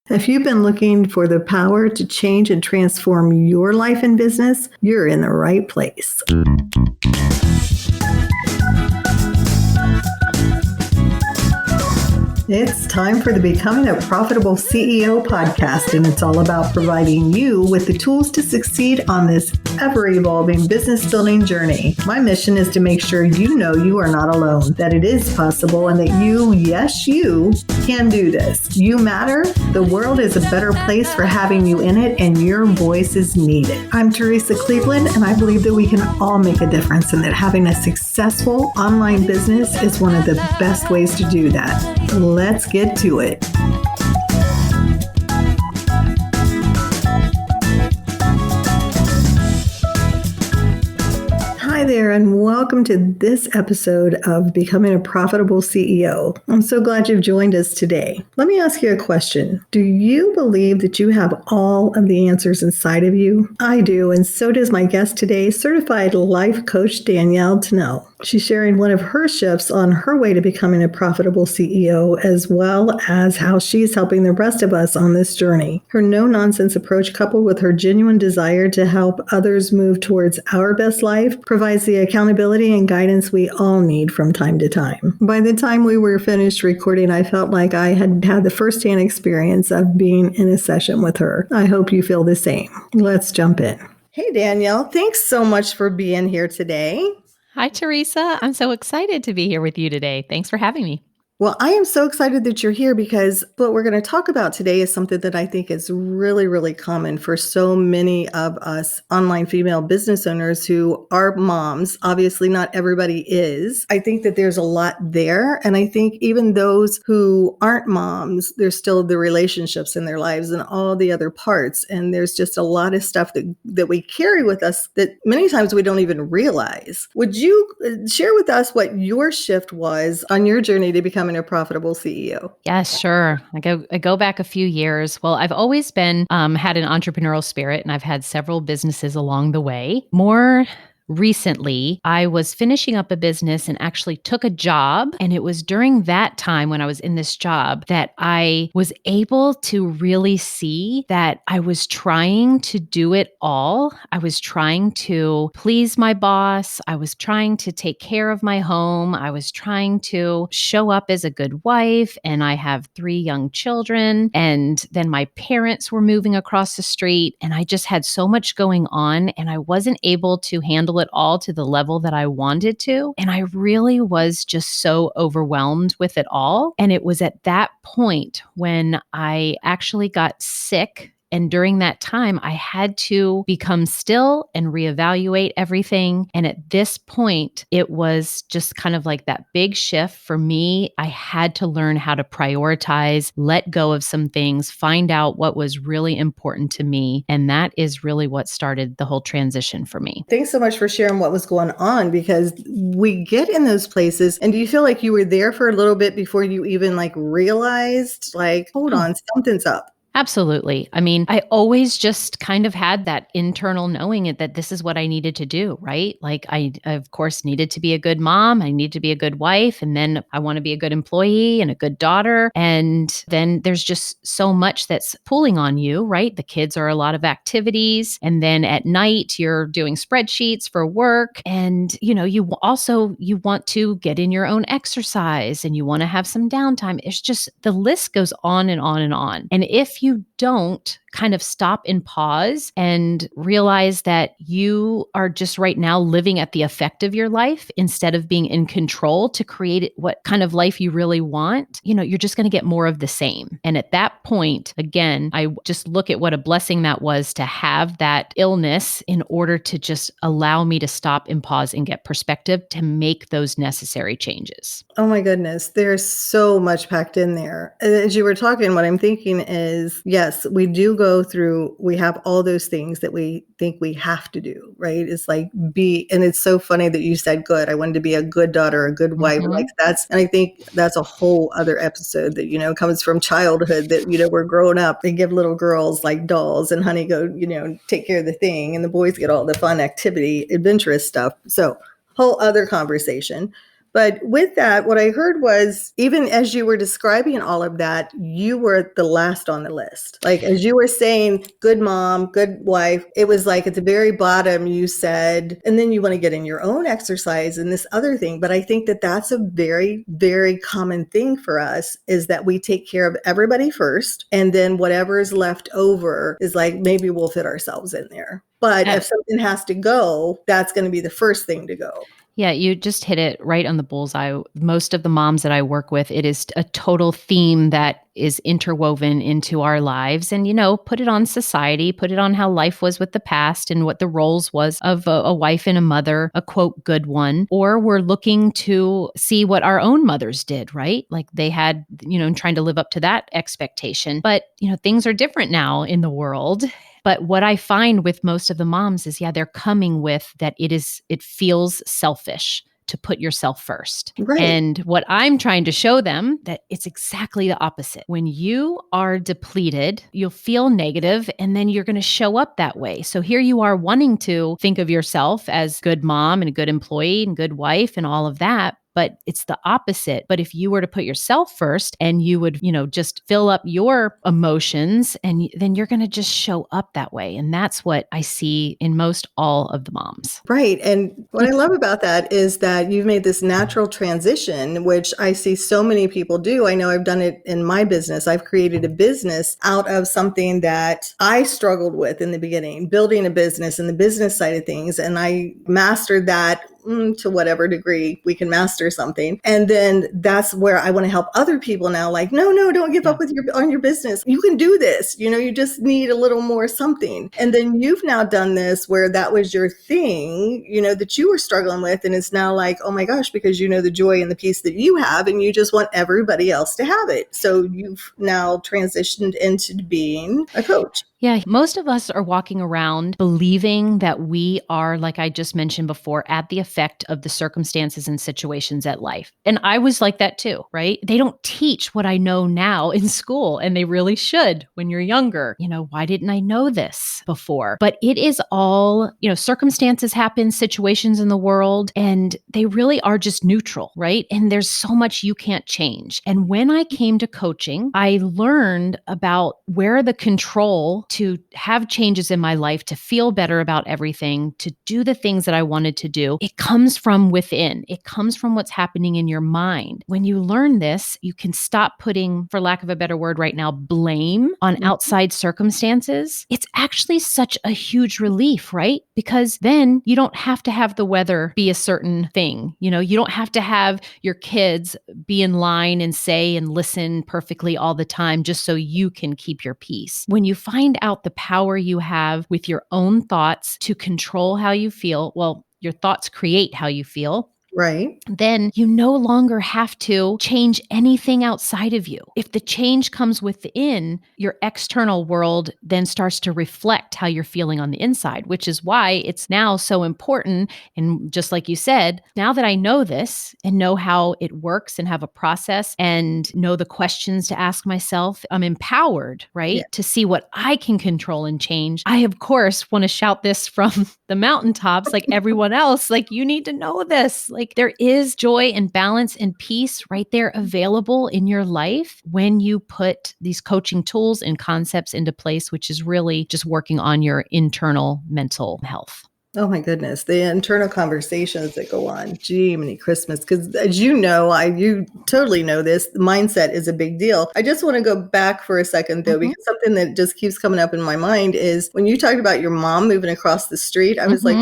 If you've been looking for the power to change and transform your life and business, you're in the right place. It's time for the Becoming a Profitable CEO podcast, and it's all about providing you with the tools to succeed on this ever-evolving business-building journey. My mission is to make sure you know you are not alone, that it is possible, and that you, yes, you, can do this. You matter. The world is a better place for having you in it, and your voice is needed. I'm Teresa Cleveland, and I believe that we can all make a difference, and that having a successful online business is one of the best ways to do that. Let's get to it. Hi there, and welcome to this episode of Becoming a Profitable CEO. I'm so glad you've joined us today. Let me ask you a question. Do you believe that you have all of the answers inside of you? I do, and so does my guest today, certified life coach Danielle Thienel. She's sharing one of her shifts on her way to becoming a profitable CEO, as well as how she's helping the rest of us on this journey. Her no-nonsense approach, coupled with her genuine desire to help others move towards our best life, provides the accountability and guidance we all need from time to time. By the time we were finished recording, I felt like I had had the firsthand experience of being in a session with her. I hope you feel the same. Let's jump in. Hey, Danielle, thanks so much for being here today. Hi, Teresa. I'm so excited to be here with you today. Thanks for having me. Well, I am so excited that you're here because what we're going to talk about today is something that I think is really, really common for so many of us online female business owners who are moms. Obviously, not everybody is. I think that there's a lot there. And I think even those who aren't moms, there's still the relationships in their lives and all the other parts. And there's just a lot of stuff that we carry with us that many times we don't even realize. Would you share with us what your shift was on your journey to becoming a profitable CEO? Yes, sure. I go back a few years. Well, I've always been had an entrepreneurial spirit, and I've had several businesses along the way. More recently, I was finishing up a business and actually took a job. And it was during that time when I was in this job that I was able to really see that I was trying to do it all. I was trying to please my boss. I was trying to take care of my home. I was trying to show up as a good wife. And I have 3 young children. And then my parents were moving across the street. And I just had so much going on. And I wasn't able to handle it all to the level that I wanted to. And I really was just so overwhelmed with it all. And it was at that point when I actually got sick. And during that time, I had to become still and reevaluate everything. And at this point, it was just kind of like that big shift for me. I had to learn how to prioritize, let go of some things, find out what was really important to me. And that is really what started the whole transition for me. Thanks so much for sharing what was going on, because we get in those places. And do you feel like you were there for a little bit before you even realized, hold on, something's up? Absolutely. I mean, I always just kind of had that internal knowing that this is what I needed to do, right? I, of course, needed to be a good mom. I need to be a good wife. And then I want to be a good employee and a good daughter. And then there's just so much that's pulling on you, right? The kids are a lot of activities. And then at night, you're doing spreadsheets for work. And, you want to get in your own exercise and you want to have some downtime. It's just the list goes on and on and on. And if you don't kind of stop and pause and realize that you are just right now living at the effect of your life instead of being in control to create what kind of life you really want, you're just going to get more of the same. And at that point, again, I just look at what a blessing that was to have that illness in order to just allow me to stop and pause and get perspective to make those necessary changes. Oh my goodness, there's so much packed in there. As you were talking, what I'm thinking is, yes, we do go through, we have all those things that we think we have to do, right? It's and it's so funny that you said good. I wanted to be a good daughter, a good wife. Mm-hmm. And I think that's a whole other episode that, comes from childhood that, we're growing up. They give little girls dolls and honey, go, take care of the thing. And the boys get all the fun activity, adventurous stuff. So whole other conversation. But with that, what I heard was, even as you were describing all of that, you were the last on the list. Like, as you were saying, good mom, good wife, it was like at the very bottom, you said, and then you want to get in your own exercise and this other thing. But I think that that's a very, very common thing for us, is that we take care of everybody first. And then whatever is left over is like, maybe we'll fit ourselves in there. But if something has to go, that's going to be the first thing to go. Yeah, you just hit it right on the bullseye. Most of the moms that I work with, it is a total theme that is interwoven into our lives. And, put it on society, put it on how life was with the past and what the roles was of a wife and a mother, a quote, good one. Or we're looking to see what our own mothers did, right? Like they had, and trying to live up to that expectation. But, things are different now in the world. But what I find with most of the moms is, they're coming with that it feels selfish to put yourself first. Right. And what I'm trying to show them, that it's exactly the opposite. When you are depleted, you'll feel negative and then you're going to show up that way. So here you are wanting to think of yourself as good mom and a good employee and good wife and all of that. But it's the opposite. But if you were to put yourself first and you would, just fill up your emotions, and then you're going to just show up that way. And that's what I see in most all of the moms. Right. And what I love about that is that you've made this natural transition, which I see so many people do. I know I've done it in my business. I've created a business out of something that I struggled with in the beginning, building a business and the business side of things. And I mastered that to whatever degree we can master something. And then that's where I want to help other people now. Like, no, don't give up on your business. You can do this. You just need a little more something. And then you've now done this where that was your thing, that you were struggling with. And it's now like, oh my gosh, because the joy and the peace that you have, and you just want everybody else to have it. So you've now transitioned into being a coach. Yeah, most of us are walking around believing that we are, like I just mentioned before, at the effect of the circumstances and situations at life. And I was like that too, right? They don't teach what I know now in school, and they really should when you're younger. Why didn't I know this before? But it is all, circumstances happen, situations in the world, and they really are just neutral, right? And there's so much you can't change. And when I came to coaching, I learned about where the control to have changes in my life, to feel better about everything, to do the things that I wanted to do. It comes from within. It comes from what's happening in your mind. When you learn this, you can stop putting, for lack of a better word right now, blame on outside circumstances. It's actually such a huge relief, right? Because then you don't have to have the weather be a certain thing. You don't have to have your kids be in line and say and listen perfectly all the time just so you can keep your peace. When you find out the power you have with your own thoughts to control how you feel, well, your thoughts create how you feel. Right. Then you no longer have to change anything outside of you. If the change comes within, your external world then starts to reflect how you're feeling on the inside, which is why it's now so important. And just like you said, now that I know this and know how it works and have a process and know the questions to ask myself, I'm empowered, right? Yeah. To see what I can control and change. I, of course, want to shout this from the mountaintops like everyone else. Like, you need to know this. Like, there is joy and balance and peace right there available in your life when you put these coaching tools and concepts into place, which is really just working on your internal mental health. Oh my goodness, the internal conversations that go on. Gee, many Christmas. Because as you totally know this, mindset is a big deal. I just want to go back for a second though, because something that just keeps coming up in my mind is when you talked about your mom moving across the street, I was like,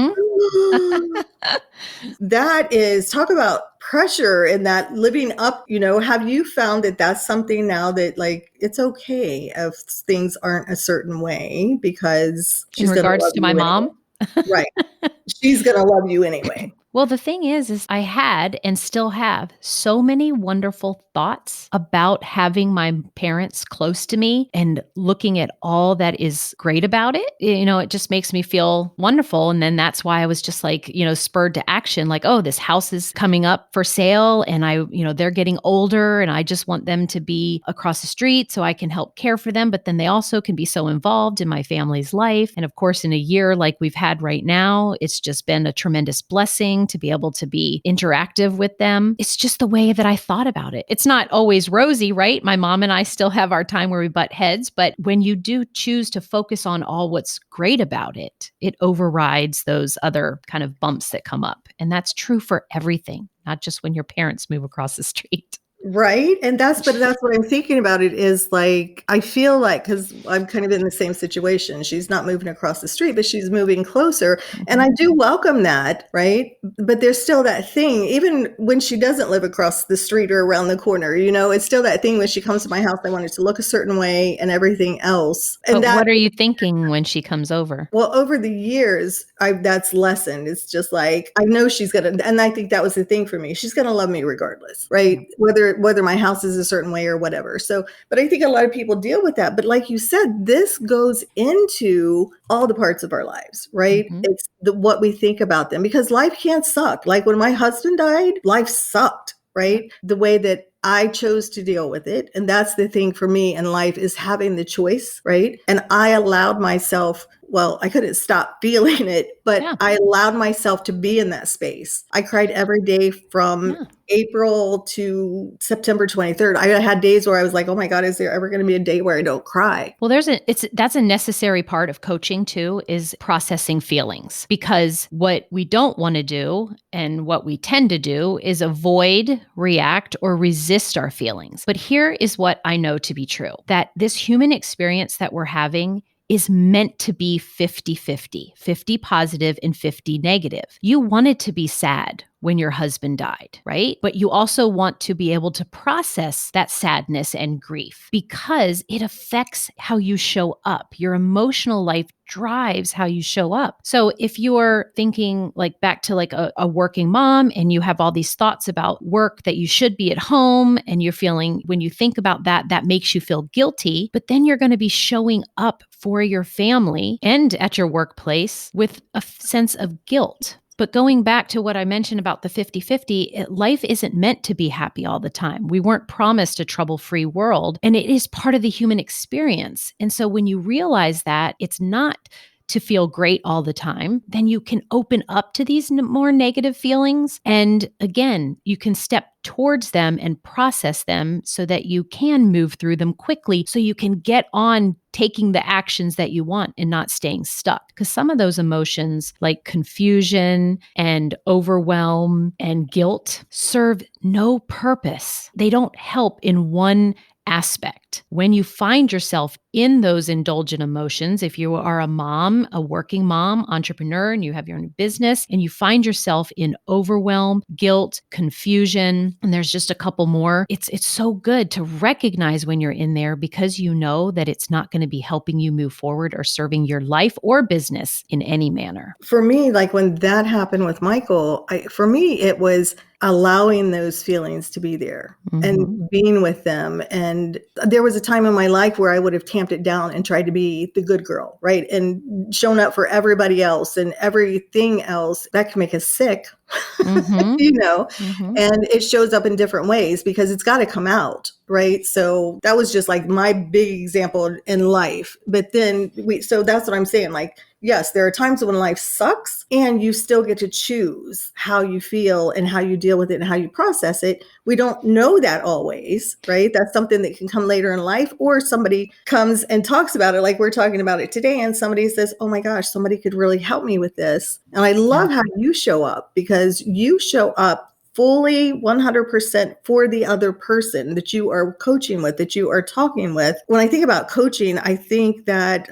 that is, talk about pressure and that living up, have you found that that's something now that like, it's okay if things aren't a certain way because she's in regards to my mom? Right. She's going to love you anyway. Well, the thing is I had and still have so many wonderful thoughts about having my parents close to me and looking at all that is great about it. It just makes me feel wonderful. And then that's why I was just like, spurred to action, like, oh, this house is coming up for sale and they're getting older and I just want them to be across the street so I can help care for them. But then they also can be so involved in my family's life. And of course, in a year like we've had right now, it's just been a tremendous blessing everything, to be able to be interactive with them. It's just the way that I thought about it. It's not always rosy, right? My mom and I still have our time where we butt heads, but when you do choose to focus on all what's great about it, it overrides those other kind of bumps that come up. And that's true for everything, not just when your parents move across the street. Right. And that's what I'm thinking about it is like, I feel like, because I'm kind of in the same situation. She's not moving across the street, but she's moving closer. And I do welcome that. Right. But there's still that thing, even when she doesn't live across the street or around the corner, it's still that thing when she comes to my house, I want it to look a certain way and everything else. And But what are you thinking when she comes over? well, over the years, that's lessened. It's just like, I know she's going to, and I think that was the thing for me. She's going to love me regardless, right? Whether my house is a certain way or whatever. So, but I think a lot of people deal with that. But like you said, this goes into all the parts of our lives, right? It's what we think about them, because life can't suck. Like when my husband died, life sucked, right? The way that I chose to deal with it. And that's the thing for me in life, is having the choice, right? And I allowed myself, well, I couldn't stop feeling it, but I allowed myself to be in that space. I cried every day from April to September 23rd. I had days where I was like, oh my God, is there ever going to be a day where I don't cry? Well, that's a necessary part of coaching too, is processing feelings, because what we don't want to do and what we tend to do is avoid, react, or resist our feelings. But here is what I know to be true, that this human experience that we're having is meant to be 50-50, 50 positive and 50 negative. You wanted to be sad when your husband died, right? But you also want to be able to process that sadness and grief, because it affects how you show up. Your emotional life drives how you show up. So if you're thinking like back to like a working mom, and you have all these thoughts about work that you should be at home, and you're feeling, when you think about that, that makes you feel guilty, but then you're going to be showing up for your family and at your workplace with a sense of guilt. But going back to what I mentioned about the 50-50, life isn't meant to be happy all the time. We weren't promised a trouble-free world, and it is part of the human experience. And so when you realize that it's not to feel great all the time, then you can open up to these more negative feelings. And again, you can step towards them and process them so that you can move through them quickly, so you can get on taking the actions that you want and not staying stuck. Because some of those emotions, like confusion and overwhelm and guilt, serve no purpose. They don't help in one aspect. When you find yourself in those indulgent emotions, if you are a mom, a working mom, entrepreneur, and you have your own business, and you find yourself in overwhelm, guilt, confusion, and there's just a couple more, it's so good to recognize when you're in there, because you know that it's not going to be helping you move forward or serving your life or business in any manner. For me, like when that happened with Michael, for me, it was allowing those feelings to be there and being with them. And there was a time in my life where I would have tamped it down and tried to be the good girl, right? And shown up for everybody else and everything else. That can make us sick, and it shows up in different ways because it's got to come out, right? So that was just like my big example in life. But then so that's what I'm saying. Like, yes, there are times when life sucks and you still get to choose how you feel and how you deal with it and how you process it. We don't know that always, right? That's something that can come later in life, or somebody comes and talks about it like we're talking about it today, and somebody says, oh my gosh, somebody could really help me with this. And I love how you show up, because you show up fully 100% for the other person that you are coaching with, that you are talking with. When I think about coaching, I think that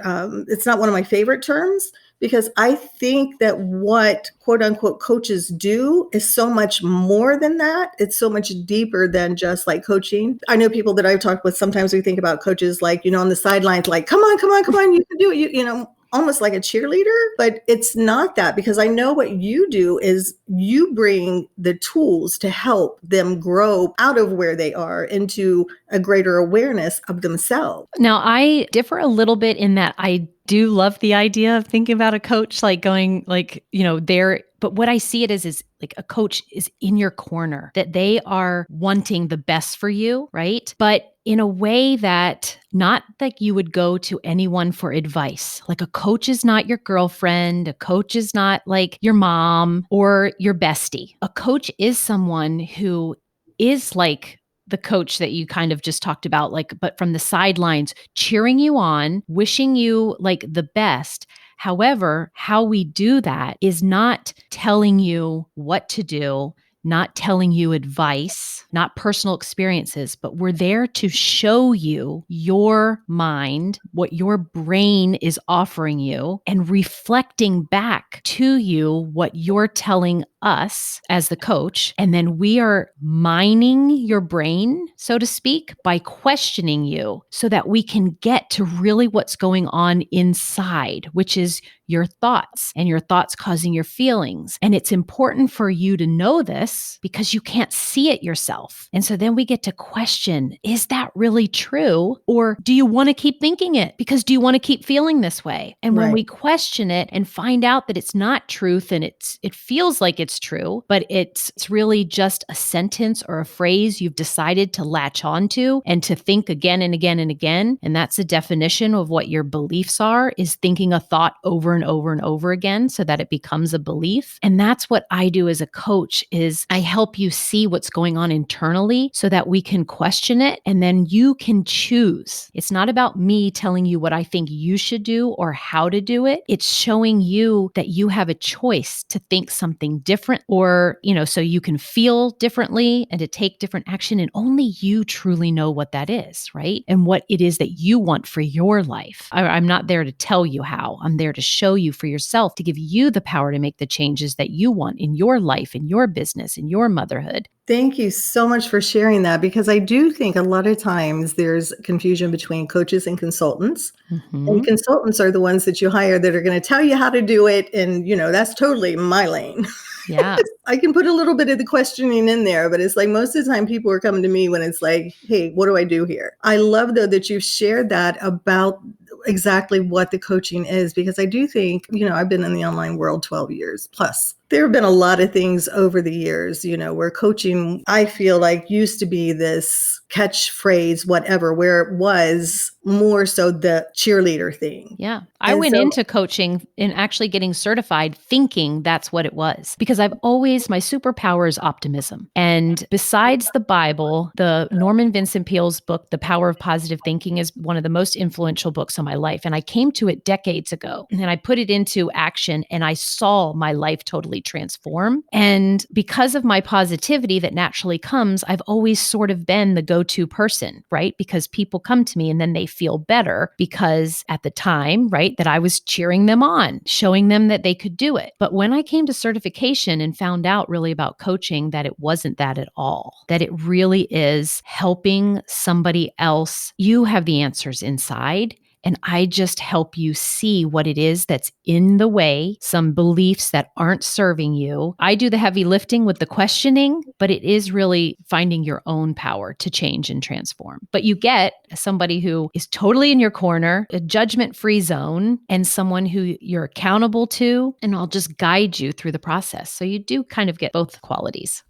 it's not one of my favorite terms, because I think that what quote unquote coaches do is so much more than that. It's so much deeper than just like coaching. I know people that I've talked with, sometimes we think about coaches like, on the sidelines, like, come on, you can do it. Almost like a cheerleader, but it's not that, because I know what you do is you bring the tools to help them grow out of where they are into a greater awareness of themselves. Now, I differ a little bit in that I do love the idea of thinking about a coach like going like, they're But what I see it as is like a coach is in your corner, that they are wanting the best for you, right? But in a way that not like you would go to anyone for advice. Like a coach is not your girlfriend. A coach is not like your mom or your bestie. A coach is someone who is like the coach that you kind of just talked about, like, but from the sidelines, cheering you on, wishing you like the best. However, how we do that is not telling you what to do, not telling you advice, not personal experiences, but we're there to show you your mind, what your brain is offering you, and reflecting back to you what you're telling us as the coach. And then we are mining your brain, so to speak, by questioning you so that we can get to really what's going on inside, which is your thoughts and your thoughts causing your feelings. And it's important for you to know this because you can't see it yourself. And so then we get to question, is that really true? Or do you want to keep thinking it? Because do you want to keep feeling this way? And when we question it and find out that it's not truth and it feels like it's true, but it's really just a sentence or a phrase you've decided to latch onto and to think again and again and again. And that's the definition of what your beliefs are, is thinking a thought over and over and over again so that it becomes a belief. And that's what I do as a coach, is I help you see what's going on internally so that we can question it and then you can choose. It's not about me telling you what I think you should do or how to do it. It's showing you that you have a choice to think something different, or, so you can feel differently and to take different action. And only you truly know what that is, right? And what it is that you want for your life. I'm not there to tell you how. I'm there to show you for yourself, to give you the power to make the changes that you want in your life, in your business, in your motherhood. Thank you so much for sharing that, because I do think a lot of times there's confusion between coaches and consultants. And consultants are the ones that you hire that are going to tell you how to do it. And, that's totally my lane. Yeah. I can put a little bit of the questioning in there, but it's like most of the time people are coming to me when it's like, hey, what do I do here? I love, though, that you've shared that about exactly what the coaching is, because I do think, I've been in the online world 12 years plus. There have been a lot of things over the years, where coaching, I feel like, used to be this catchphrase, whatever, where it was more so the cheerleader thing. Yeah. I went into coaching and actually getting certified thinking that's what it was, because my superpower is optimism. And besides the Bible, the Norman Vincent Peale's book, The Power of Positive Thinking, is one of the most influential books in my life. And I came to it decades ago and I put it into action and I saw my life totally transform. And because of my positivity that naturally comes, I've always sort of been the go-to person, right? Because people come to me and then they feel better because at the time, right, that I was cheering them on, showing them that they could do it. But when I came to certification and found out really about coaching, that it wasn't that at all, that it really is helping somebody else. You have the answers inside. And I just help you see what it is that's in the way, some beliefs that aren't serving you. I do the heavy lifting with the questioning, but it is really finding your own power to change and transform. But you get somebody who is totally in your corner, a judgment-free zone, and someone who you're accountable to, and I'll just guide you through the process. So you do kind of get both qualities.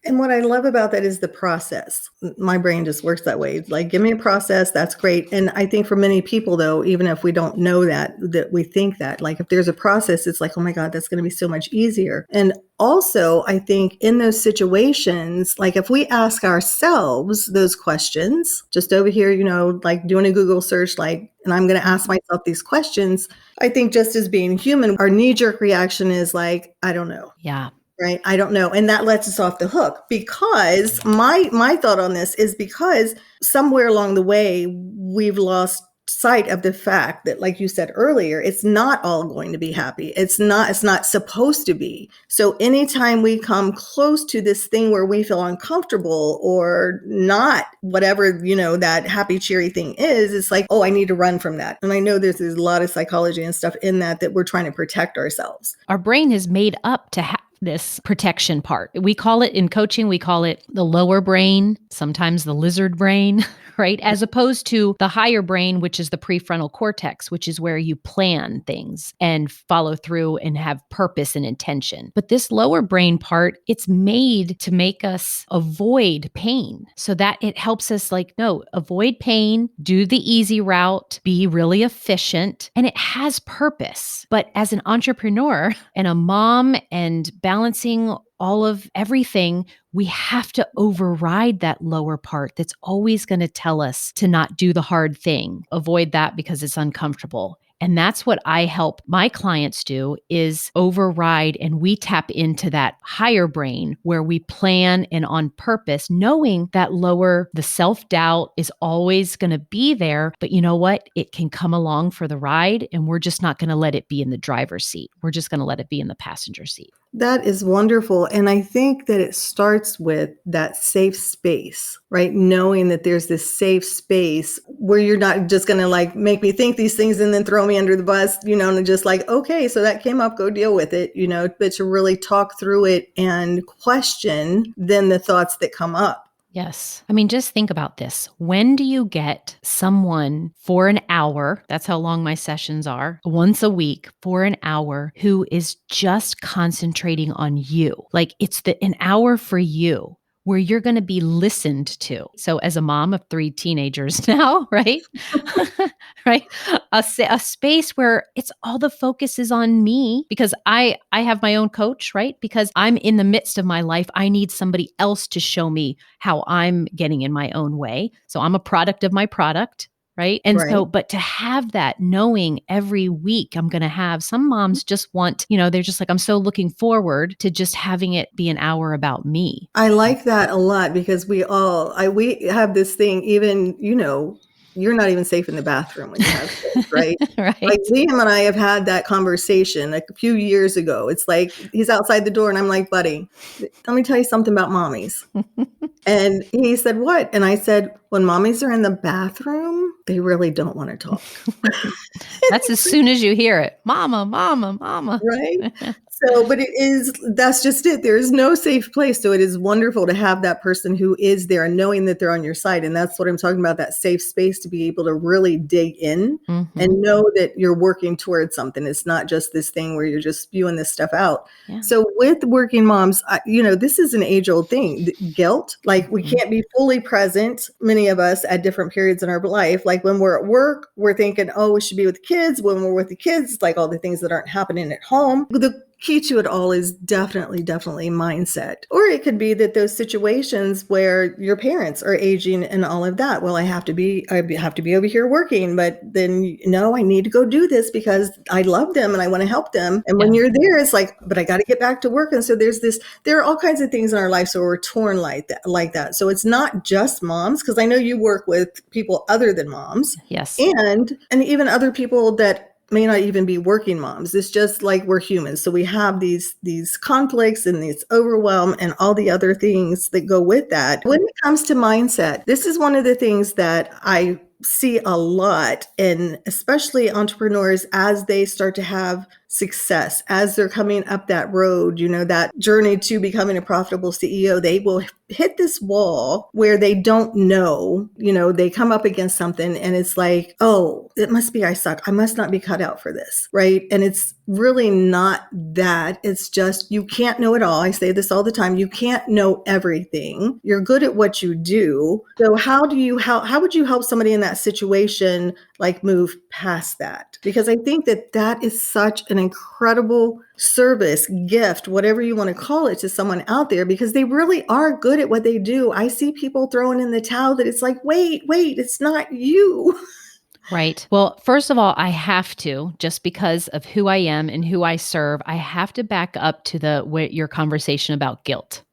And what I love about that is the process. My brain just works that way. It's like, give me a process. That's great. And I think for many people, though, even if we don't know that we think that, like, if there's a process, it's like, oh my God, that's going to be so much easier. And also, I think in those situations, like if we ask ourselves those questions, just over here, like doing a Google search, and I'm going to ask myself these questions, I think just as being human, our knee-jerk reaction is like, I don't know. Yeah. Right. I don't know. And that lets us off the hook, because my thought on this is because somewhere along the way, we've lost sight of the fact that, like you said earlier, it's not all going to be happy. It's not supposed to be. So anytime we come close to this thing where we feel uncomfortable or not, whatever, that happy, cheery thing is, it's like, oh, I need to run from that. And I know there's a lot of psychology and stuff in that we're trying to protect ourselves. Our brain is made up to this protection part. We call it in coaching, we call it the lower brain, sometimes the lizard brain, right? As opposed to the higher brain, which is the prefrontal cortex, which is where you plan things and follow through and have purpose and intention. But this lower brain part, it's made to make us avoid pain so that it helps us no, avoid pain, do the easy route, be really efficient, and it has purpose. But as an entrepreneur and a mom and balancing all of everything, we have to override that lower part that's always going to tell us to not do the hard thing, avoid that because it's uncomfortable. And that's what I help my clients do is override, and we tap into that higher brain where we plan and on purpose, knowing that the self-doubt is always going to be there. But you know what? It can come along for the ride, and we're just not going to let it be in the driver's seat. We're just going to let it be in the passenger seat. That is wonderful. And I think that it starts with that safe space, right? Knowing that there's this safe space where you're not just going to make me think these things and then throw me under the bus, and just okay, so that came up, go deal with it, but to really talk through it and question then the thoughts that come up. Yes. I mean, just think about this. When do you get someone for an hour? That's how long my sessions are, once a week for an hour, who is just concentrating on you. It's an hour for you, where you're going to be listened to. So as a mom of 3 teenagers now, right? Right? A space where it's all the focus is on me because I have my own coach, right? Because I'm in the midst of my life. I need somebody else to show me how I'm getting in my own way. So I'm a product of my product. Right. And so, but to have that knowing every week I'm going to have some moms just want, they're just I'm so looking forward to just having it be an hour about me. I like that a lot because we have this thing, even, you're not even safe in the bathroom when you have kids, right? Right. Liam and I have had that conversation a few years ago. It's he's outside the door and I'm like, buddy, let me tell you something about mommies. And he said, what? And I said, when mommies are in the bathroom, they really don't want to talk. That's as soon as you hear it. Mama, mama, mama. Right? So, but that's just it. There is no safe place. So it is wonderful to have that person who is there and knowing that they're on your side. And that's what I'm talking about, that safe space to be able to really dig in and know that you're working towards something. It's not just this thing where you're just spewing this stuff out. Yeah. So with working moms, this is an age-old thing, guilt. We can't be fully present, many of us, at different periods in our life. When we're at work, we're thinking, oh, we should be with the kids. When we're with the kids, it's all the things that aren't happening at home. The key to it all is definitely mindset. Or it could be that those situations where your parents are aging and all of that. Well, I have to be over here working, but then I need to go do this because I love them and I want to help them. And when you're there, it's but I got to get back to work. And so there are all kinds of things in our life. So we're torn like that. So it's not just moms, because I know you work with people other than moms. Yes. And even other people that may not even be working moms. It's just we're humans. So we have these conflicts and this overwhelm and all the other things that go with that. When it comes to mindset, this is one of the things that I see a lot, and especially entrepreneurs as they start to have success, as they're coming up that road, that journey to becoming a profitable CEO, they will hit this wall where they don't know, they come up against something and it's oh, it must be I suck. I must not be cut out for this, right? And it's really not that. It's just you can't know it all. I say this all the time. You can't know everything. You're good at what you do. So how would you help somebody in that situation move past that? Because I think that is such an incredible service, gift, whatever you want to call it, to someone out there, because they really are good at what they do. I see people throwing in the towel that it's wait, it's not you. Right. Well, first of all, I have to, just because of who I am and who I serve, I have to back up to your conversation about guilt.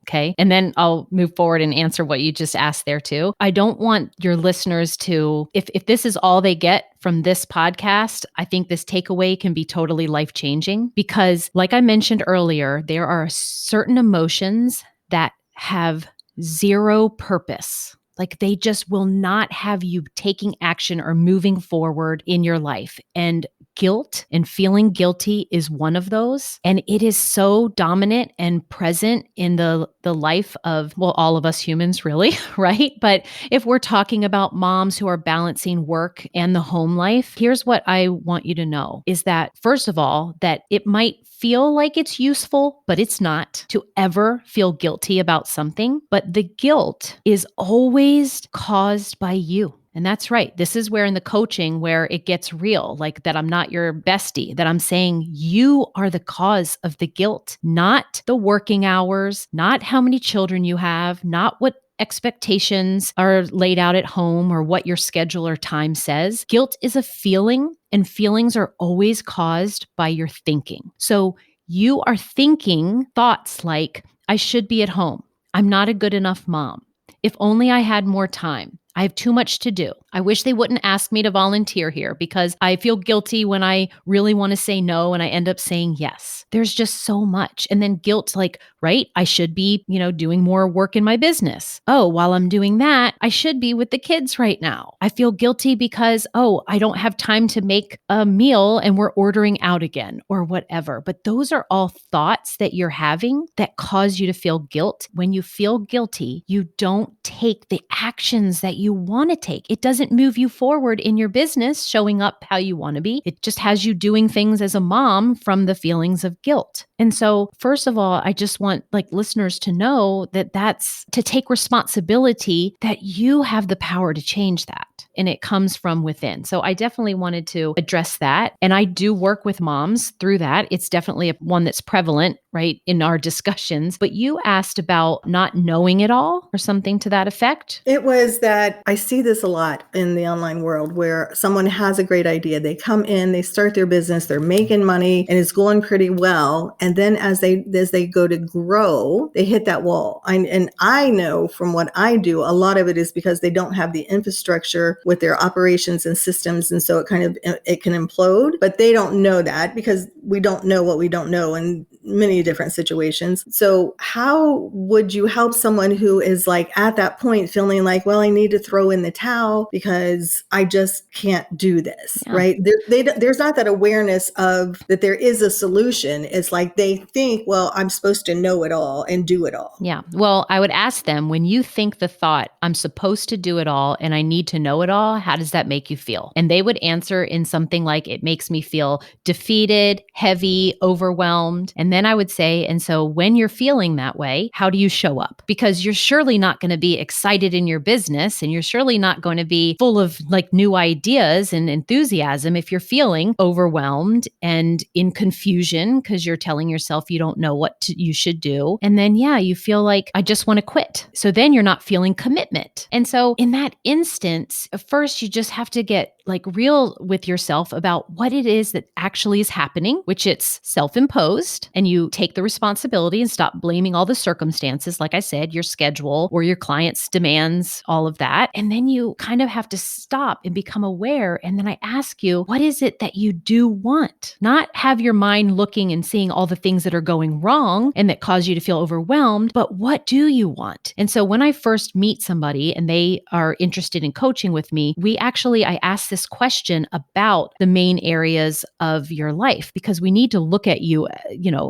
Okay. And then I'll move forward and answer what you just asked there too. I don't want your listeners to, if this is all they get from this podcast, I think this takeaway can be totally life-changing, because like I mentioned earlier, there are certain emotions that have zero purpose. They just will not have you taking action or moving forward in your life. And guilt and feeling guilty is one of those. And it is so dominant and present in the life of, well, all of us humans, really, right? But if we're talking about moms who are balancing work and the home life, here's what I want you to know is that, first of all, that it might feel like it's useful, but it's not to ever feel guilty about something. But the guilt is always caused by you. And that's right. This is where in the coaching where it gets real, like that I'm not your bestie, that I'm saying you are the cause of the guilt, not the working hours, not how many children you have, not what expectations are laid out at home or what your schedule or time says. Guilt is a feeling, and feelings are always caused by your thinking. So you are thinking thoughts like, I should be at home. I'm not a good enough mom. If only I had more time. I have too much to do. I wish they wouldn't ask me to volunteer here because I feel guilty when I really want to say no and I end up saying yes. There's just so much. And then guilt, like, right? I should be, doing more work in my business. Oh, while I'm doing that, I should be with the kids right now. I feel guilty because, I don't have time to make a meal and we're ordering out again or whatever. But those are all thoughts that you're having that cause you to feel guilt. When you feel guilty, you don't take the actions that you want to take. It doesn't move you forward in your business, showing up how you want to be. It just has you doing things as a mom from the feelings of guilt. And so, first of all, I just want listeners to know that that's to take responsibility that you have the power to change that. And it comes from within. So I definitely wanted to address that. And I do work with moms through that. It's definitely one that's prevalent, right, in our discussions. But you asked about not knowing it all or something to that effect. It was that I see this a lot in the online world where someone has a great idea. They come in, they start their business, they're making money and it's going pretty well. And then as they go to grow, they hit that wall. And I know from what I do, a lot of it is because they don't have the infrastructure with their operations and systems. And so it can implode, but they don't know that because we don't know what we don't know in many different situations. So how would you help someone who is at that point feeling like, well, I need to throw in the towel because I just can't do this, right? There's not that awareness of that there is a solution. It's like they think, well, I'm supposed to know it all and do it all. Yeah. Well, I would ask them, when you think the thought, I'm supposed to do it all and I need to know it all, how does that make you feel? And they would answer in something like, it makes me feel defeated, heavy, overwhelmed. And then I would say, and so when you're feeling that way, how do you show up? Because you're surely not going to be excited in your business and you're surely not going to be full of new ideas and enthusiasm if you're feeling overwhelmed and in confusion because you're telling yourself you don't know what you should do. And then, you feel like, I just want to quit. So then you're not feeling commitment. And so in that instance, first, you just have to get real with yourself about what it is that actually is happening, which it's self-imposed, and you take the responsibility and stop blaming all the circumstances, like I said, your schedule or your client's demands, all of that. And then you kind of have to stop and become aware. And then I ask you, what is it that you do want? Not have your mind looking and seeing all the things that are going wrong and that cause you to feel overwhelmed, but what do you want? And so when I first meet somebody and they are interested in coaching with me, I ask this question about the main areas of your life, because we need to look at your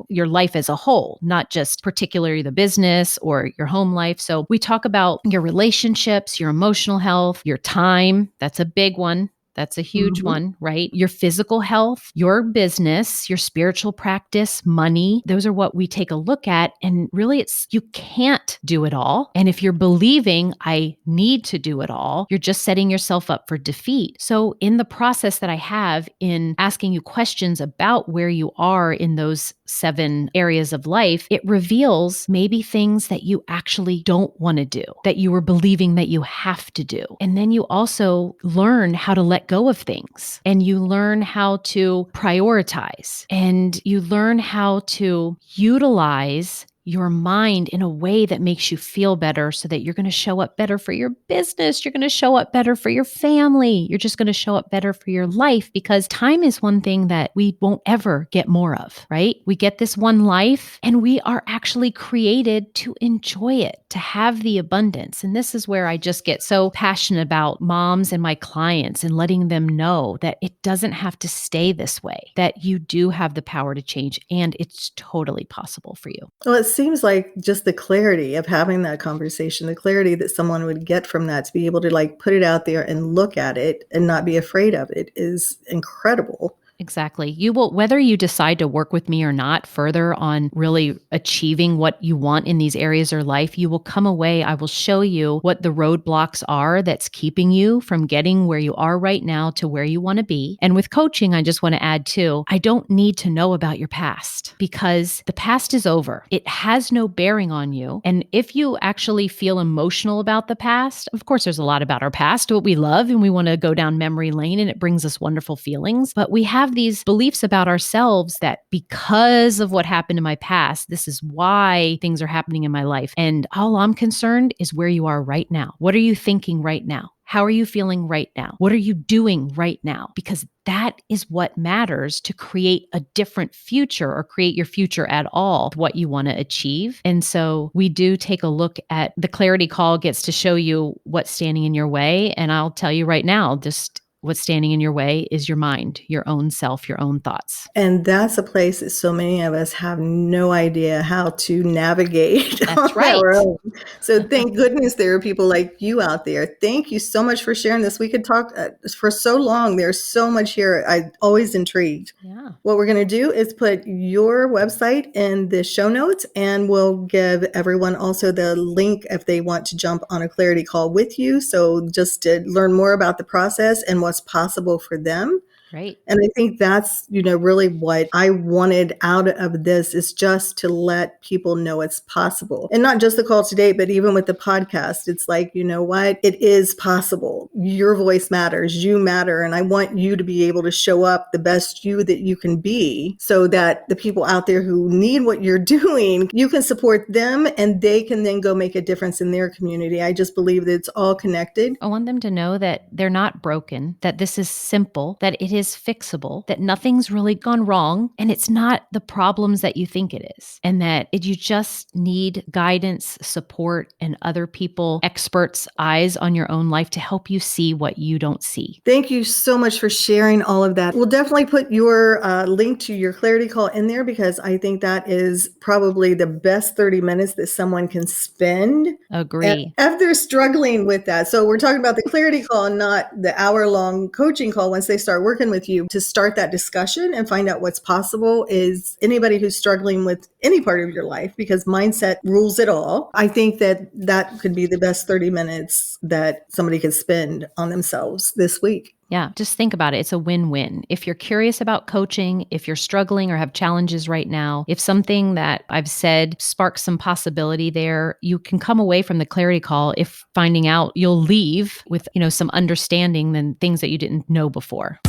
life as a whole, not just particularly the business or your home life. So we talk about your relationships, your emotional health, your time. That's a big one. That's a huge one, right? Your physical health, your business, your spiritual practice, money. Those are what we take a look at. And really, you can't do it all. And if you're believing I need to do it all, you're just setting yourself up for defeat. So in the process that I have in asking you questions about where you are in those 7 areas of life, it reveals maybe things that you actually don't want to do, that you were believing that you have to do. And then you also learn how to let go of things, and you learn how to prioritize, and you learn how to utilize your mind in a way that makes you feel better so that you're going to show up better for your business. You're going to show up better for your family. You're just going to show up better for your life, because time is one thing that we won't ever get more of, right? We get this one life and we are actually created to enjoy it, to have the abundance. And this is where I just get so passionate about moms and my clients and letting them know that it doesn't have to stay this way, that you do have the power to change and it's totally possible for you. Well, it seems like just the clarity of having that conversation, the clarity that someone would get from that to be able to like put it out there and look at it and not be afraid of it is incredible. Exactly. You will, whether you decide to work with me or not further on really achieving what you want in these areas of life, you will come away. I will show you what the roadblocks are that's keeping you from getting where you are right now to where you want to be. And with coaching, I just want to add too, I don't need to know about your past because the past is over. It has no bearing on you. And if you actually feel emotional about the past, of course, there's a lot about our past, what we love, and we want to go down memory lane and it brings us wonderful feelings. But we have these beliefs about ourselves that because of what happened in my past, this is why things are happening in my life. And all I'm concerned is where you are right now. What are you thinking right now? How are you feeling right now? What are you doing right now? Because that is what matters to create a different future or create your future at all, what you want to achieve. And so we do take a look at the clarity call gets to show you what's standing in your way. And I'll tell you right now, just what's standing in your way is your mind, your own self, your own thoughts. And that's a place that so many of us have no idea how to navigate That's on right. our own. So thank goodness there are people like you out there. Thank you so much for sharing this. We could talk for so long. There's so much here. I'm always intrigued. Yeah. What we're going to do is put your website in the show notes, and we'll give everyone also the link if they want to jump on a clarity call with you. So just to learn more about the process and what's possible for them. Great. And I think that's, really what I wanted out of this is just to let people know it's possible. And not just the call today, but even with the podcast, it's like, you know what? It is possible. Your voice matters. You matter. And I want you to be able to show up the best you that you can be so that the people out there who need what you're doing, you can support them and they can then go make a difference in their community. I just believe that it's all connected. I want them to know that they're not broken, that this is simple, that it is fixable, that nothing's really gone wrong, and it's not the problems that you think it is, and that you just need guidance, support, and other people, experts' eyes on your own life to help you see what you don't see. Thank you so much for sharing all of that. We'll definitely put your link to your clarity call in there because I think that is probably the best 30 minutes that someone can spend. Agree. If they're struggling with that. So we're talking about the clarity call, not the hour-long coaching call once they start working with you to start that discussion and find out what's possible is anybody who's struggling with any part of your life because mindset rules it all. I think that that could be the best 30 minutes that somebody could spend on themselves this week. Yeah, just think about it. It's a win-win. If you're curious about coaching, if you're struggling or have challenges right now, if something that I've said sparks some possibility there, you can come away from the clarity call if finding out you'll leave with, some understanding than things that you didn't know before.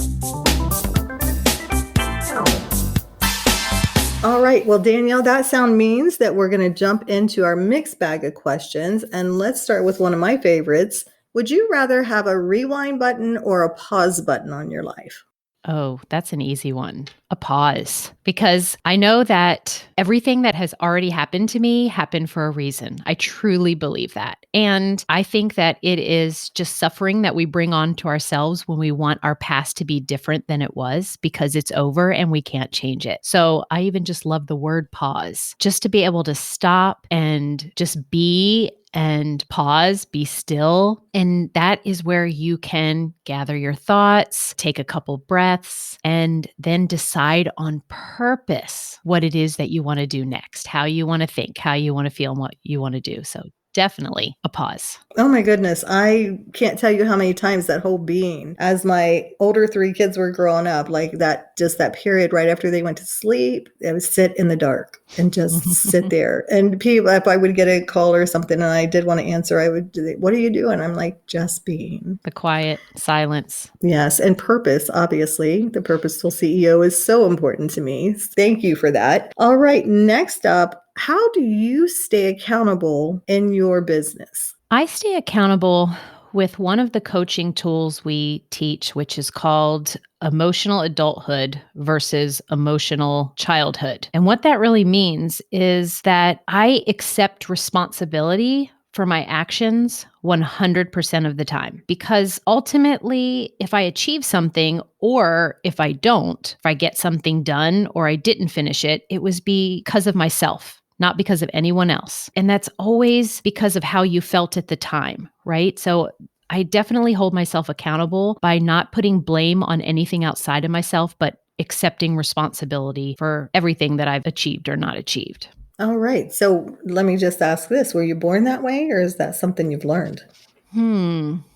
All right. Well, Danielle, that sound means that we're going to jump into our mixed bag of questions. And let's start with one of my favorites. Would you rather have a rewind button or a pause button on your life? Oh, that's an easy one. A pause. Because I know that everything that has already happened to me happened for a reason. I truly believe that. And I think that it is just suffering that we bring on to ourselves when we want our past to be different than it was because it's over and we can't change it. So I even just love the word pause, just to be able to stop and just be and pause, be still. And that is where you can gather your thoughts, take a couple breaths, and then decide on purpose what it is that you want to do next, how you want to think, how you want to feel, and what you want to do. So definitely a pause. Oh my goodness. I can't tell you how many times that whole being, as my older 3 kids were growing up, like that period right after they went to sleep, I would sit in the dark and just sit there. And people, if I would get a call or something and I did want to answer, I would, what are you doing? I'm like, just being. The quiet silence. Yes. And purpose, obviously, the purposeful CEO is so important to me. Thank you for that. All right. Next up, how do you stay accountable in your business? I stay accountable with one of the coaching tools we teach, which is called emotional adulthood versus emotional childhood. And what that really means is that I accept responsibility for my actions 100% of the time. Because ultimately, if I achieve something or if I don't, if I get something done or I didn't finish it, it was because of myself, not because of anyone else. And that's always because of how you felt at the time, right? So I definitely hold myself accountable by not putting blame on anything outside of myself, but accepting responsibility for everything that I've achieved or not achieved. All right. So let me just ask this. Were you born that way, or is that something you've learned?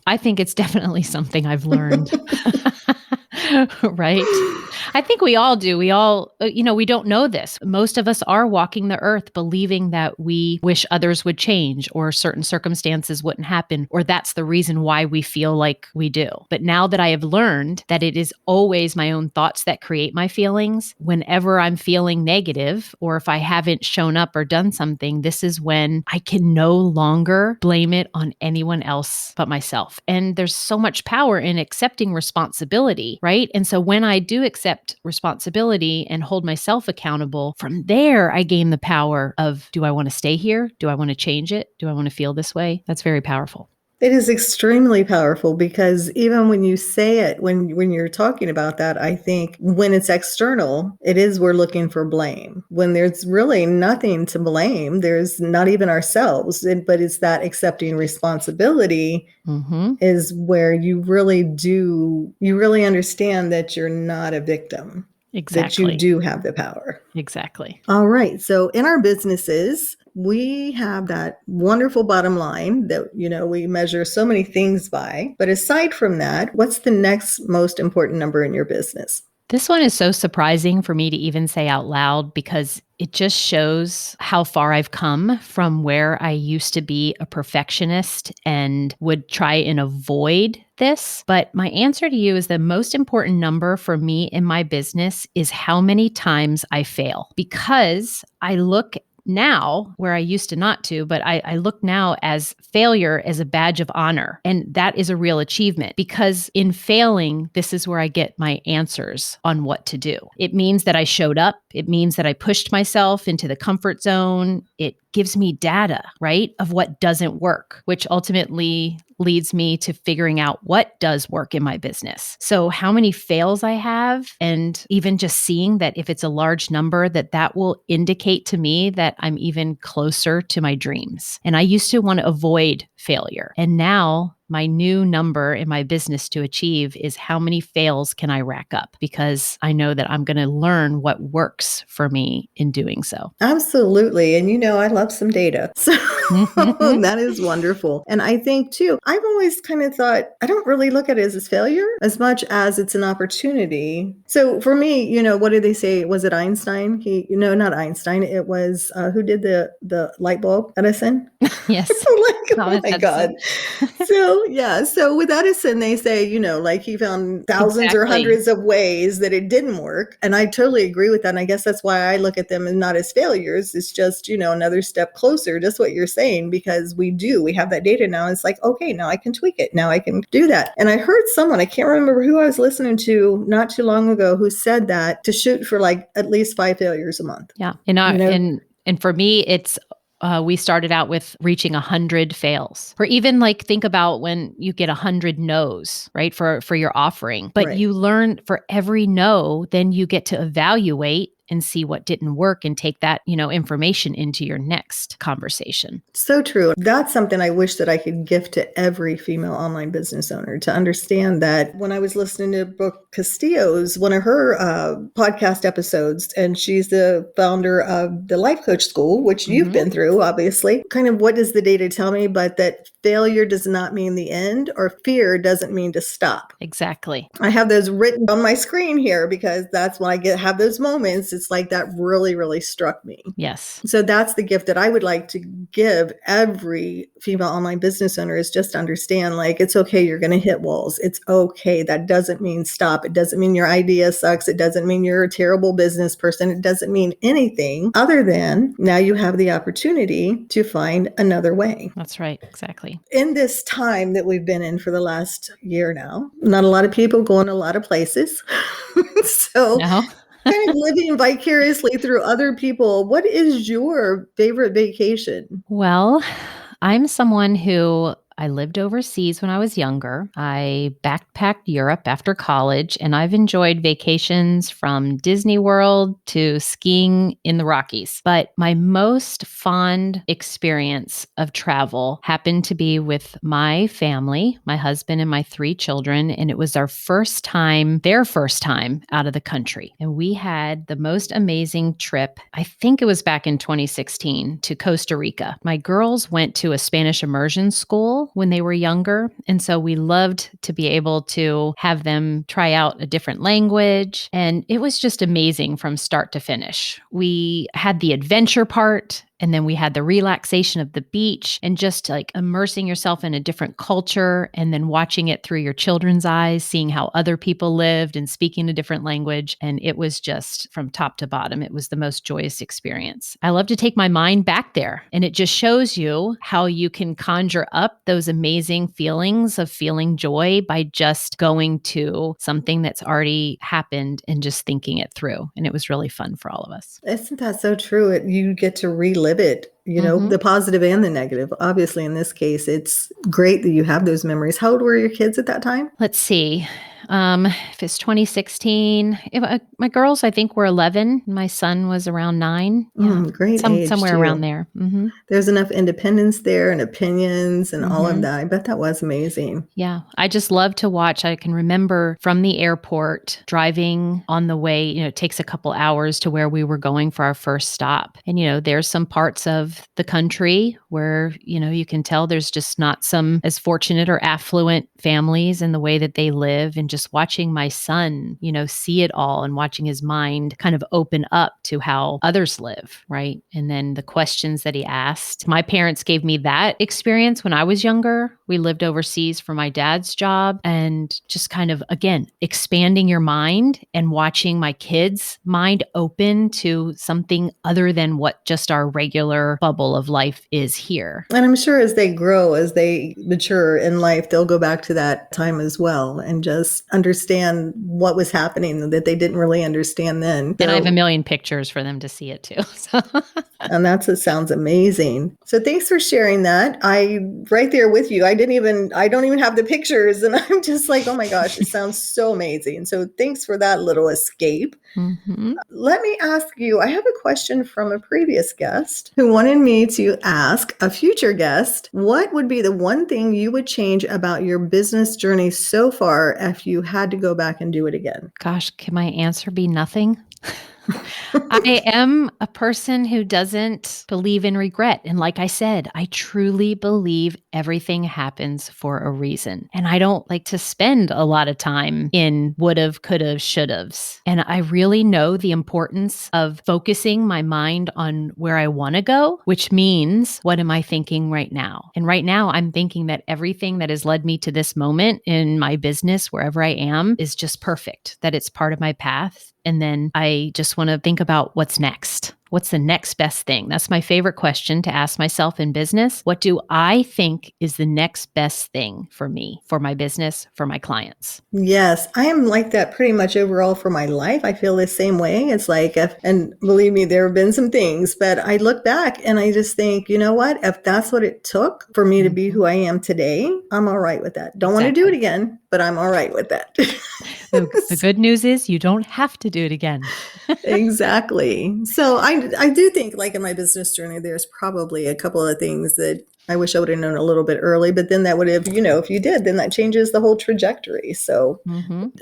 I think it's definitely something I've learned. Right? I think we all do. We all, we don't know this. Most of us are walking the earth believing that we wish others would change or certain circumstances wouldn't happen, or that's the reason why we feel like we do. But now that I have learned that it is always my own thoughts that create my feelings, whenever I'm feeling negative or if I haven't shown up or done something, this is when I can no longer blame it on anyone else but myself. And there's so much power in accepting responsibility, right? And so when I do accept responsibility and hold myself accountable, from there, I gain the power of, do I want to stay here? Do I want to change it? Do I want to feel this way? That's very powerful. It is extremely powerful because even when you say it, when you're talking about that, I think when it's external, it is we're looking for blame. When there's really nothing to blame, there's not even ourselves, but it's that accepting responsibility is where you really understand that you're not a victim. Exactly. That you do have the power. Exactly. All right. So in our businesses, we have that wonderful bottom line that, we measure so many things by. But aside from that, what's the next most important number in your business? This one is so surprising for me to even say out loud because it just shows how far I've come from where I used to be a perfectionist and would try and avoid this. But my answer to you is the most important number for me in my business is how many times I fail, because I look now where I used to not to, but I look now as failure as a badge of honor. And that is a real achievement because in failing, this is where I get my answers on what to do. It means that I showed up. It means that I pushed myself into the comfort zone. It gives me data, right, of what doesn't work, which ultimately leads me to figuring out what does work in my business. So how many fails I have, and even just seeing that if it's a large number, that will indicate to me that I'm even closer to my dreams. And I used to want to avoid failure. And now my new number in my business to achieve is how many fails can I rack up? Because I know that I'm going to learn what works for me in doing so. Absolutely. And I love some data. So that is wonderful. And I think too, I've always kind of thought, I don't really look at it as a failure as much as it's an opportunity. So for me, what did they say? Was it Einstein? Not Einstein. It was, who did the light bulb? Edison? Yes. Oh my God. So with Edison, they say, he found thousands or hundreds of ways that it didn't work. And I totally agree with that. And I guess that's why I look at them as not as failures. It's just, another step closer, just what you're saying, because we have that data now. It's like, okay, now I can tweak it. Now I can do that. And I heard someone, I can't remember who I was listening to not too long ago, who said that to shoot for at least 5 failures a month. Yeah. And for me, it's, we started out with reaching 100 fails, or even think about when you get 100 no's, right? For your offering, but you learn for every no, then you get to evaluate and see what didn't work and take that, information into your next conversation. So true. That's something I wish that I could gift to every female online business owner, to understand that. When I was listening to Brooke Castillo's, one of her podcast episodes, and she's the founder of the Life Coach School, which you've been through, obviously, kind of what does the data tell me? But that failure does not mean the end, or fear doesn't mean to stop. Exactly. I have those written on my screen here because that's when I have those moments. It's like that really, really struck me. Yes. So that's the gift that I would like to give every female online business owner, is just understand, it's okay. You're going to hit walls. It's okay. That doesn't mean stop. It doesn't mean your idea sucks. It doesn't mean you're a terrible business person. It doesn't mean anything other than now you have the opportunity to find another way. That's right. Exactly. In this time that we've been in for the last year now, not a lot of people going a lot of places. So kind of living vicariously through other people. What is your favorite vacation? Well, I'm someone who I lived overseas when I was younger. I backpacked Europe after college, and I've enjoyed vacations from Disney World to skiing in the Rockies. But my most fond experience of travel happened to be with my family, my husband and my 3 children, and it was their first time out of the country. And we had the most amazing trip. I think it was back in 2016 to Costa Rica. My girls went to a Spanish immersion school when they were younger. And so we loved to be able to have them try out a different language. And it was just amazing from start to finish. We had the adventure part. And then we had the relaxation of the beach and just like immersing yourself in a different culture and then watching it through your children's eyes, seeing how other people lived and speaking a different language. And it was just from top to bottom, it was the most joyous experience. I love to take my mind back there, and it just shows you how you can conjure up those amazing feelings of feeling joy by just going to something that's already happened and just thinking it through. And it was really fun for all of us. Isn't that so true? You get to relive it, the positive and the negative. Obviously, in this case, it's great that you have those memories. How old were your kids at that time? Let's see. If it's 2016, my girls, I think, were 11. My son was around 9. Yeah. Great age, somewhere too. around there. Mm-hmm. There's enough independence there and opinions and all of Mm-hmm. that. I bet that was amazing. Yeah. I just love to watch. I can remember from the airport driving on the way, it takes a couple hours to where we were going for our first stop. And, there's some parts of the country where, you can tell there's just not some as fortunate or affluent families in the way that they live. And just watching my son, see it all and watching his mind kind of open up to how others live. Right. And then the questions that he asked. My parents gave me that experience when I was younger. We lived overseas for my dad's job, and just kind of, again, expanding your mind and watching my kids' mind open to something other than what just our regular bubble of life is here. And I'm sure as they grow, as they mature in life, they'll go back to that time as well and just understand what was happening that they didn't really understand then. And I have a million pictures for them to see it too. So. And it sounds amazing. So thanks for sharing that. Right there with you. I don't even have the pictures, and I'm just like, oh my gosh, it sounds so amazing. So thanks for that little escape. Mm-hmm. Let me ask you, I have a question from a previous guest who wanted me to ask a future guest, what would be the one thing you would change about your business journey so far if you had to go back and do it again? Gosh, can my answer be nothing? I am a person who doesn't believe in regret. And like I said, I truly believe everything happens for a reason. And I don't like to spend a lot of time in would've, could've, should'ves. And I really know the importance of focusing my mind on where I want to go, which means, what am I thinking right now? And right now, I'm thinking that everything that has led me to this moment in my business, wherever I am, is just perfect, that it's part of my path. And then I just want to think about what's next. What's the next best thing? That's my favorite question to ask myself in business. What do I think is the next best thing for me, for my business, for my clients? Yes, I am like that pretty much overall for my life. I feel the same way. It's like, and believe me, there have been some things, but I look back and I just think, you know what? If that's what it took for me to be who I am today, I'm all right with that. Don't want to do it again, but I'm all right with that. The good news is you don't have to do it again. Exactly. So I do think, like in my business journey, there's probably a couple of things that I wish I would have known a little bit early, but then that would have, if you did, then that changes the whole trajectory. So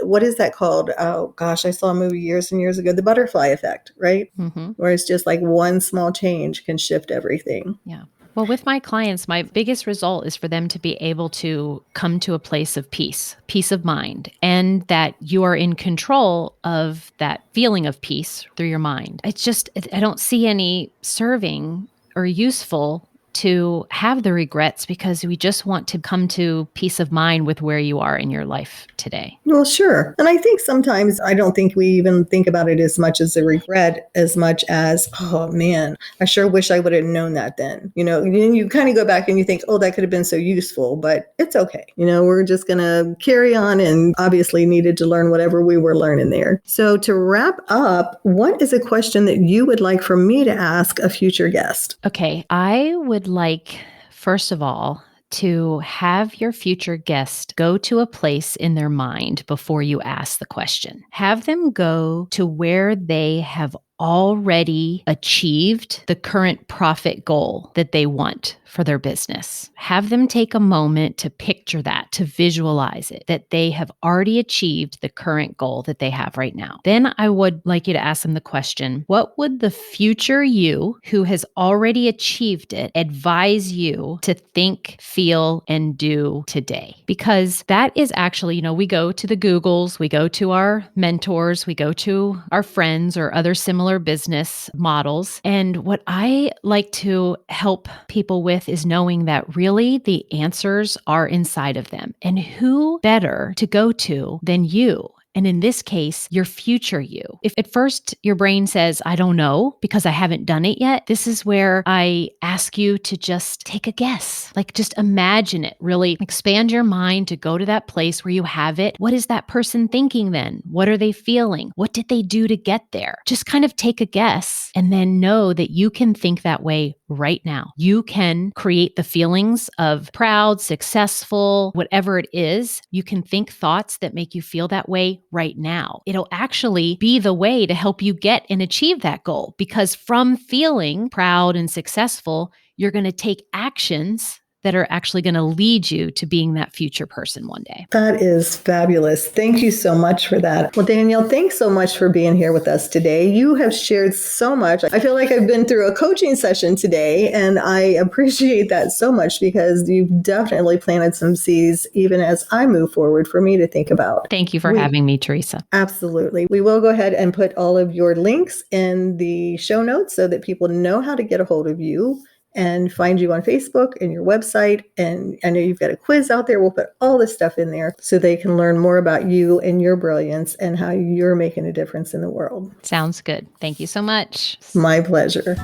what is that called? Oh gosh, I saw a movie years and years ago, The Butterfly Effect, right? Where it's just like one small change can shift everything. Yeah. Well, with my clients, my biggest result is for them to be able to come to a place of peace of mind, and that you are in control of that feeling of peace through your mind. It's just, I don't see any serving or useful to have the regrets, because we just want to come to peace of mind with where you are in your life today. Well, sure. And I think sometimes I don't think we even think about it as much as a regret, as much as, oh man, I sure wish I would have known that then. And you kind of go back and you think, oh, that could have been so useful, but it's okay. We're just going to carry on, and obviously needed to learn whatever we were learning there. So to wrap up, what is a question that you would like for me to ask a future guest? Okay, I would like first of all, to have your future guest go to a place in their mind before you ask the question. Have them go to where they have already achieved the current profit goal that they want for their business. Have them take a moment to picture that, to visualize it, that they have already achieved the current goal that they have right now. Then I would like you to ask them the question, what would the future you who has already achieved it advise you to think, feel, and do today? Because that is actually, we go to the Googles, we go to our mentors, we go to our friends or other similar business models. And what I like to help people with is knowing that really the answers are inside of them. And who better to go to than you? And in this case, your future you. If at first your brain says, I don't know because I haven't done it yet, this is where I ask you to just take a guess. Like just imagine it, really expand your mind to go to that place where you have it. What is that person thinking then? What are they feeling? What did they do to get there? Just kind of take a guess and then know that you can think that way right now. You can create the feelings of proud, successful, whatever it is. You can think thoughts that make you feel that way right now. It'll actually be the way to help you get and achieve that goal, because from feeling proud and successful, you're going to take actions that are actually going to lead you to being that future person one day. That is fabulous. Thank you so much for that. Well, Danielle, thanks so much for being here with us today. You have shared so much. I feel like I've been through a coaching session today, and I appreciate that so much because you've definitely planted some seeds, even as I move forward, for me to think about. Thank you for having me, Teresa. Absolutely. We will go ahead and put all of your links in the show notes so that people know how to get a hold of you and find you on Facebook and your website. And I know you've got a quiz out there. We'll put all this stuff in there so they can learn more about you and your brilliance and how you're making a difference in the world. Sounds good. Thank you so much. My pleasure.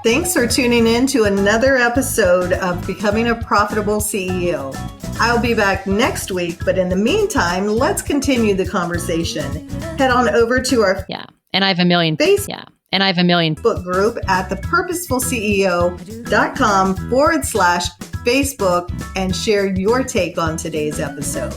Thanks for tuning in to another episode of Becoming a Profitable CEO. I'll be back next week, but in the meantime, let's continue the conversation. Head on over to our And I have a million book group at thepurposefulceo.com/Facebook and share your take on today's episode.